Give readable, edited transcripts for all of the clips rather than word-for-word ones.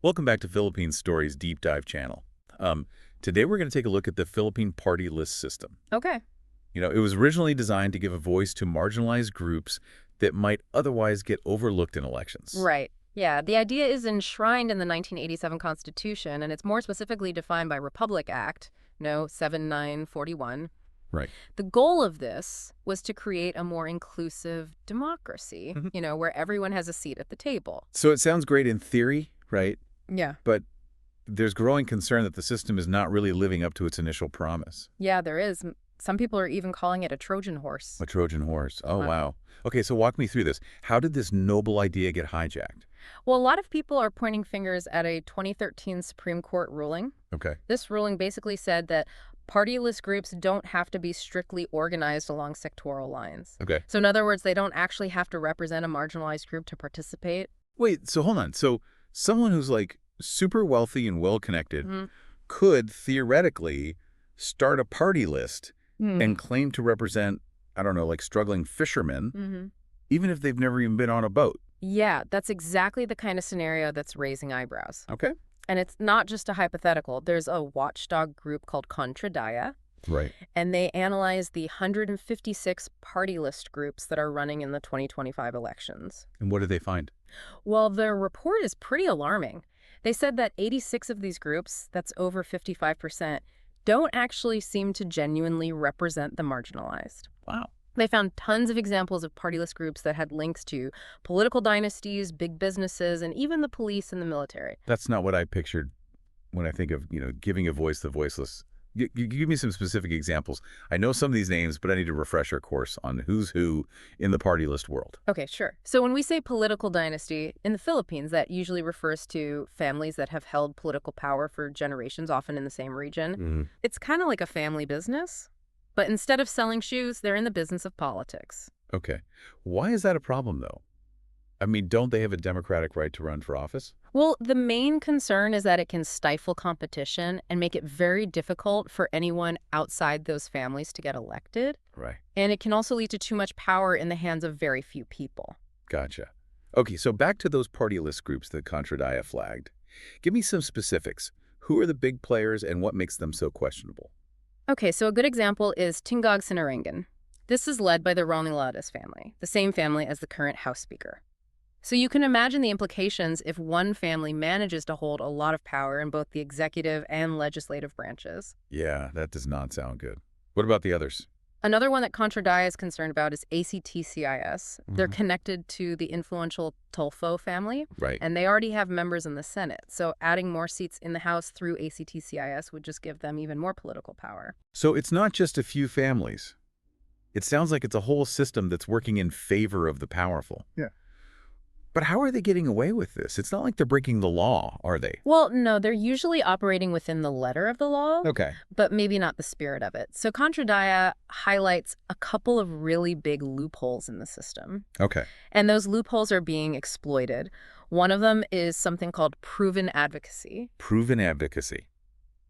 Welcome back to Philippine Stories Deep Dive channel. Today we're going to take a look at the Philippine party list system. Okay. It was originally designed to give a voice to marginalized groups that might otherwise get overlooked in elections. Right. Yeah, the idea is enshrined in the 1987 Constitution, and it's more specifically defined by Republic Act, No. 7941. Right. The goal of this was to create a more inclusive democracy, Mhm. where everyone has a seat at the table. So it sounds great in theory, right? Yeah. But there's growing concern that the system is not really living up to its initial promise. Yeah, there is. Some people are even calling it a Trojan horse. A Trojan horse. Oh, Wow. wow. Okay, so walk me through this. How did this noble idea get hijacked? Well, a lot of people are pointing fingers at a 2013 Supreme Court ruling. Okay. This ruling basically said that partyless groups don't have to be strictly organized along sectoral lines. Okay. So in other words, they don't actually have to represent a marginalized group to participate. Wait, so hold on. So someone who's like super wealthy and well-connected Mhm. could theoretically start a party list Mm. and claim to represent, I don't know, like struggling fishermen, Mm-hmm. even if they've never even been on a boat. Yeah, that's exactly the kind of scenario that's raising eyebrows. Okay. And it's not just a hypothetical. There's a watchdog group called Kontra Daya, Right. and they analyzed the 156 party list groups that are running in the 2025 elections. And what did they find? Well, their report is pretty alarming. They said that 86 of these groups, that's over 55%, don't actually seem to genuinely represent the marginalized. Wow. They found tons of examples of partyless groups that had links to political dynasties, big businesses, and even the police and the military. That's not what I pictured when I think of, giving a voice to the voiceless. Give me some specific examples. I know some of these names, but I need a refresher course on who's who in the party list world. Okay, sure. So when we say political dynasty, in the Philippines, that usually refers to families that have held political power for generations, often in the same region. Mm-hmm. It's kind of like a family business, but instead of selling shoes, they're in the business of politics. Okay. Why is that a problem, though? I mean, don't they have a democratic right to run for office? Well, the main concern is that it can stifle competition and make it very difficult for anyone outside those families to get elected. Right. And it can also lead to too much power in the hands of very few people. Gotcha. Okay, so back to those party list groups that Kontra Daya flagged. Give me some specifics. Who are the big players and what makes them so questionable? Okay, so a good example is Tingog Sinarangan. This is led by the Ronilades family, the same family as the current House Speaker. So you can imagine the implications if one family manages to hold a lot of power in both the executive and legislative branches. Yeah, that does not sound good. What about the others? Another one that Kontra Daya is concerned about is ACT-CIS. They're Mhm. connected to the influential Tulfo family, Right. and they already have members in the Senate. So adding more seats in the House through ACT-CIS would just give them even more political power. So it's not just a few families. It sounds like it's a whole system that's working in favor of the powerful. Yeah. But how are they getting away with this? It's not like they're breaking the law, are they? Well, no, they're usually operating within the letter of the law, Okay. but maybe not the spirit of it. So Kontra Daya highlights a couple of really big loopholes in the system. Okay. And those loopholes are being exploited. One of them is something called proven advocacy. Proven advocacy.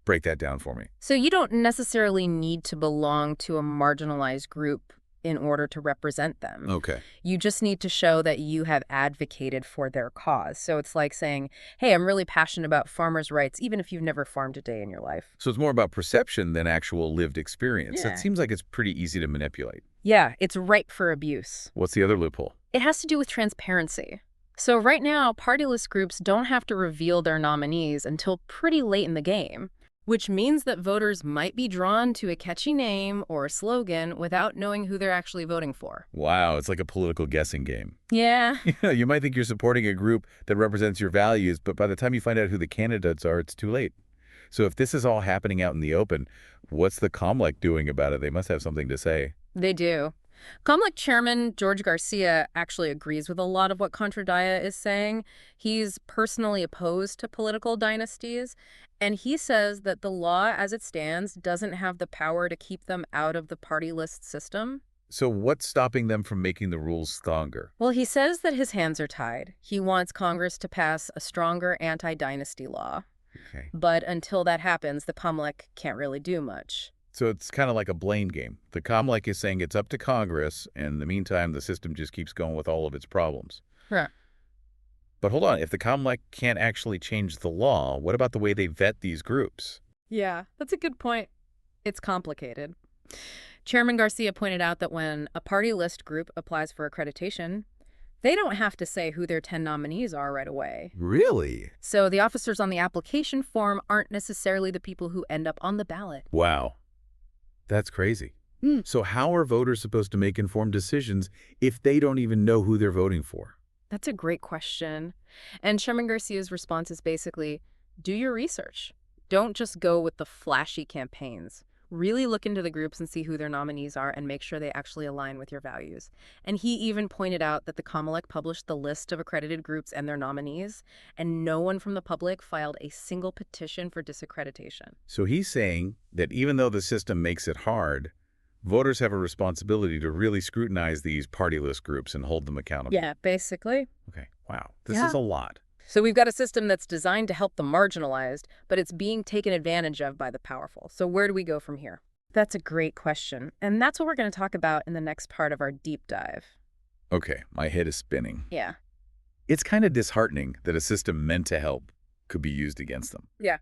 Break that down for me. So you don't necessarily need to belong to a marginalized group in order to represent them. Okay. You just need to show that you have advocated for their cause. So it's like saying, hey, I'm really passionate about farmers' rights, even if you've never farmed a day in your life. So it's more about perception than actual lived experience. Yeah. It seems like it's pretty easy to manipulate. Yeah, it's ripe for abuse. What's the other loophole? It has to do with transparency. So right now, partyless groups don't have to reveal their nominees until pretty late in the game, which means that voters might be drawn to a catchy name or a slogan without knowing who they're actually voting for. Wow, it's like a political guessing game. Yeah. You might think you're supporting a group that represents your values, but by the time you find out who the candidates are, it's too late. So if this is all happening out in the open, what's the COMLEC doing about it? They must have something to say. They do. COMLEC chairman George Garcia actually agrees with a lot of what Kontra Daya is saying. He's personally opposed to political dynasties, and he says that the law as it stands doesn't have the power to keep them out of the party list system. So what's stopping them from making the rules stronger? Well, he says that his hands are tied. He wants Congress to pass a stronger anti-dynasty law. Okay. But until that happens, the COMLEC can't really do much. So it's kind of like a blame game. The COMLEC is saying it's up to Congress, and in the meantime, the system just keeps going with all of its problems. Right. But hold on, if the Commonwealth can't actually change the law, what about the way they vet these groups? Yeah, that's a good point. It's complicated. Chairman Garcia pointed out that when a party list group applies for accreditation, they don't have to say who their 10 nominees are right away. Really? So the officers on the application form aren't necessarily the people who end up on the ballot. Wow, that's crazy. Mm. So how are voters supposed to make informed decisions if they don't even know who they're voting for? That's a great question. And Chairman Garcia's response is basically, do your research. Don't just go with the flashy campaigns. Really look into the groups and see who their nominees are and make sure they actually align with your values. And he even pointed out that the Comelec published the list of accredited groups and their nominees, and no one from the public filed a single petition for disaccreditation. So he's saying that even though the system makes it hard, voters have a responsibility to really scrutinize these party list groups and hold them accountable. Yeah, basically. Okay, wow, this Yeah. is a lot. So we've got a system that's designed to help the marginalized, but it's being taken advantage of by the powerful. So where do we go from here? That's a great question. And that's what we're going to talk about in the next part of our deep dive. Okay, my head is spinning. Yeah. It's kind of disheartening that a system meant to help could be used against them. Yeah.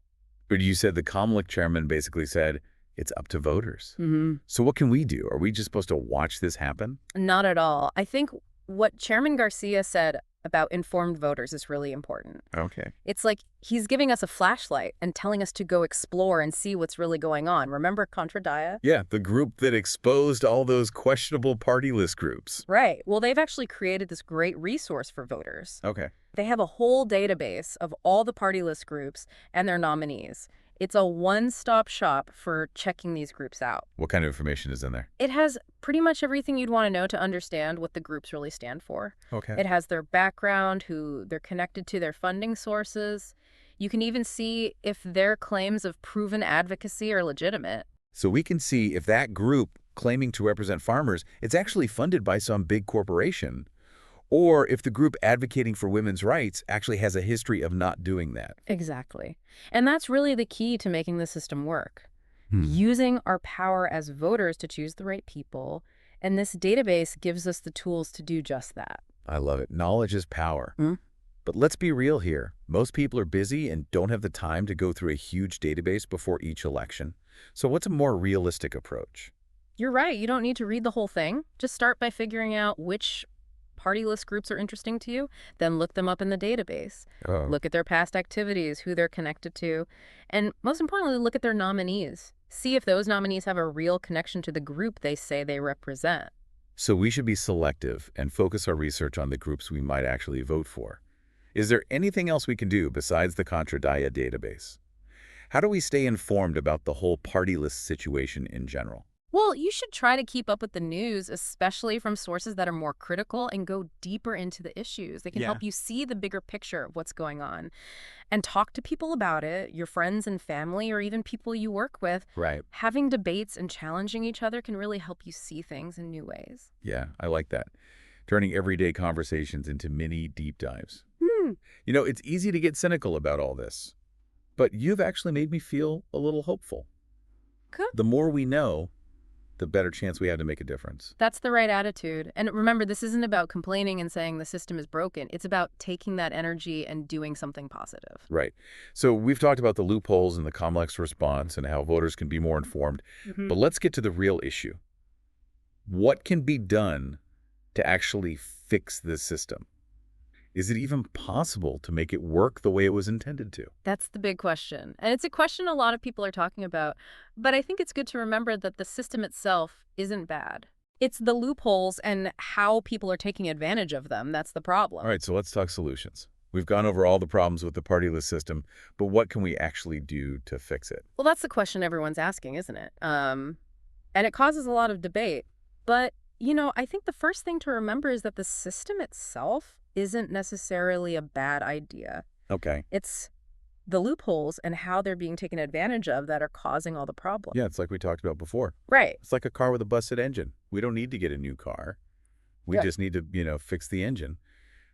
But you said the Commonwealth chairman basically said it's up to voters. Mm-hmm. So what can we do? Are we just supposed to watch this happen? Not at all. I think what Chairman Garcia said about informed voters is really important. Okay. It's like he's giving us a flashlight and telling us to go explore and see what's really going on. Remember Kontra Daya? Yeah, the group that exposed all those questionable party list groups. Right. Well, they've actually created this great resource for voters. Okay. They have a whole database of all the party list groups and their nominees. It's a one-stop shop for checking these groups out. What kind of information is in there? It has pretty much everything you'd want to know to understand what the groups really stand for. Okay. It has their background, who they're connected to, their funding sources. You can even see if their claims of proven advocacy are legitimate. So we can see if that group claiming to represent farmers, it's actually funded by some big corporation, or if the group advocating for women's rights actually has a history of not doing that. Exactly. And that's really the key to making the system work. Using our power as voters to choose the right people, and this database gives us the tools to do just that. I love it. Knowledge is power. Mm. But let's be real here. Most people are busy and don't have the time to go through a huge database before each election. So what's a more realistic approach? You're right. You don't need to read the whole thing. Just start by figuring out which party list groups are interesting to you, then look them up in the database. Oh. Look at their past activities, who they're connected to, and most importantly, look at their nominees. See if those nominees have a real connection to the group they say they represent. So we should be selective and focus our research on the groups we might actually vote for. Is there anything else we can do besides the Kontra Daya database? How do we stay informed about the whole party list situation in general? Well, you should try to keep up with the news, especially from sources that are more critical and go deeper into the issues. They can Yeah. help you see the bigger picture of what's going on. And talk to people about it, your friends and family, or even people you work with. Right. Having debates and challenging each other can really help you see things in new ways. Yeah, I like that. Turning everyday conversations into mini deep dives. Hmm. You know, it's easy to get cynical about all this, but you've actually made me feel a little hopeful. Good. The more we know, the better chance we have to make a difference. That's the right attitude. And remember, this isn't about complaining and saying the system is broken. It's about taking that energy and doing something positive. Right. So we've talked about the loopholes in the complex response and how voters can be more informed, but let's get to the real issue. What can be done to actually fix this system? Is it even possible to make it work the way it was intended to? That's the big question. And it's a question a lot of people are talking about. But I think it's good to remember that the system itself isn't bad. It's the loopholes and how people are taking advantage of them that's the problem. All right, so let's talk solutions. We've gone over all the problems with the party list system, but what can we actually do to fix it? Well, that's the question everyone's asking, isn't it? And it causes a lot of debate. But, I think the first thing to remember is that the system itself isn't necessarily a bad idea. Okay. It's the loopholes and how they're being taken advantage of that are causing all the problems. Yeah, it's like we talked about before. Right. It's like a car with a busted engine. We don't need to get a new car. We Yeah. just need to, fix the engine.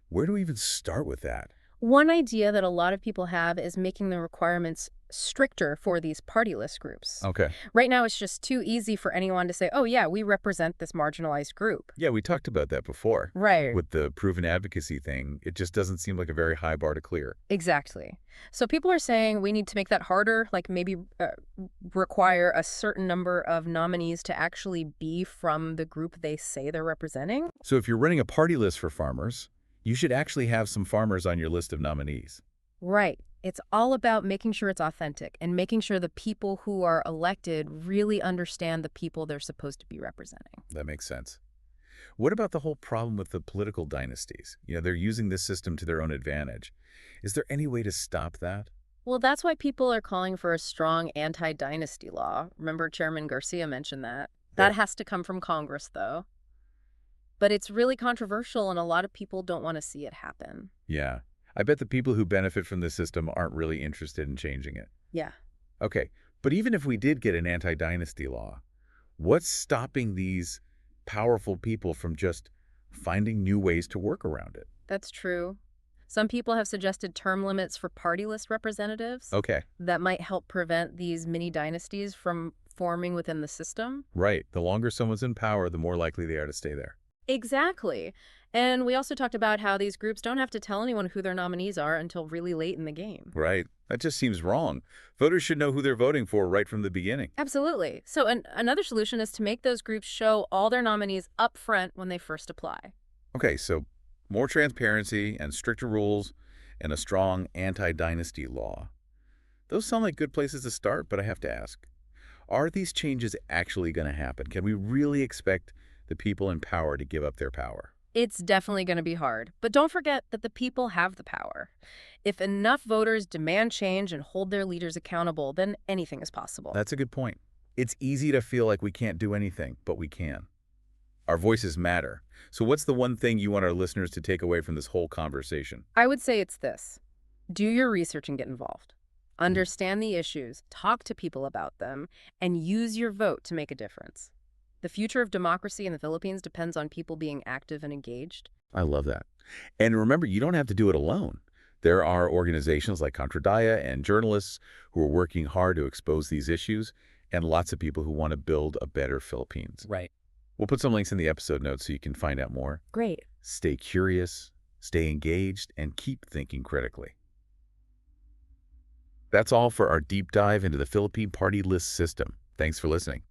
Where do we even start with that? One idea that a lot of people have is making the requirements stricter for these party list groups. Okay. Right now, it's just too easy for anyone to say, oh, yeah, we represent this marginalized group. Yeah, we talked about that before. Right. With the proven advocacy thing, it just doesn't seem like a very high bar to clear. Exactly. So people are saying we need to make that harder, like maybe require a certain number of nominees to actually be from the group they say they're representing. So if you're running a party list for farmers, you should actually have some farmers on your list of nominees. Right. It's all about making sure it's authentic and making sure the people who are elected really understand the people they're supposed to be representing. That makes sense. What about the whole problem with the political dynasties? They're using this system to their own advantage. Is there any way to stop that? Well, that's why people are calling for a strong anti-dynasty law. Remember Chairman Garcia mentioned that. Yeah. That has to come from Congress, though. But it's really controversial, and a lot of people don't want to see it happen. Yeah. I bet the people who benefit from this system aren't really interested in changing it. Yeah. Okay, but even if we did get an anti-dynasty law, what's stopping these powerful people from just finding new ways to work around it? That's true. Some people have suggested term limits for party list representatives Okay, that might help prevent these mini dynasties from forming within the system. right. The longer someone's in power, the more likely they are to stay there. Exactly. And we also talked about how these groups don't have to tell anyone who their nominees are until really late in the game. Right. That just seems wrong. Voters should know who they're voting for right from the beginning. Absolutely. So another solution is to make those groups show all their nominees up front when they first apply. Okay, so more transparency and stricter rules and a strong anti-dynasty law. Those sound like good places to start, but I have to ask, are these changes actually going to happen? Can we really expect the people in power to give up their power? It's definitely going to be hard, but don't forget that the people have the power. If enough voters demand change and hold their leaders accountable, then anything is possible. That's a good point. It's easy to feel like we can't do anything, but we can. Our voices matter. So what's the one thing you want our listeners to take away from this whole conversation? I would say it's this. Do your research and get involved. Understand the issues, talk to people about them, and use your vote to make a difference. The future of democracy in the Philippines depends on people being active and engaged. I love that. And remember, you don't have to do it alone. There are organizations like Kontra Daya and journalists who are working hard to expose these issues, and lots of people who want to build a better Philippines. Right. We'll put some links in the episode notes so you can find out more. Great. Stay curious, stay engaged, and keep thinking critically. That's all for our deep dive into the Philippine party list system. Thanks for listening.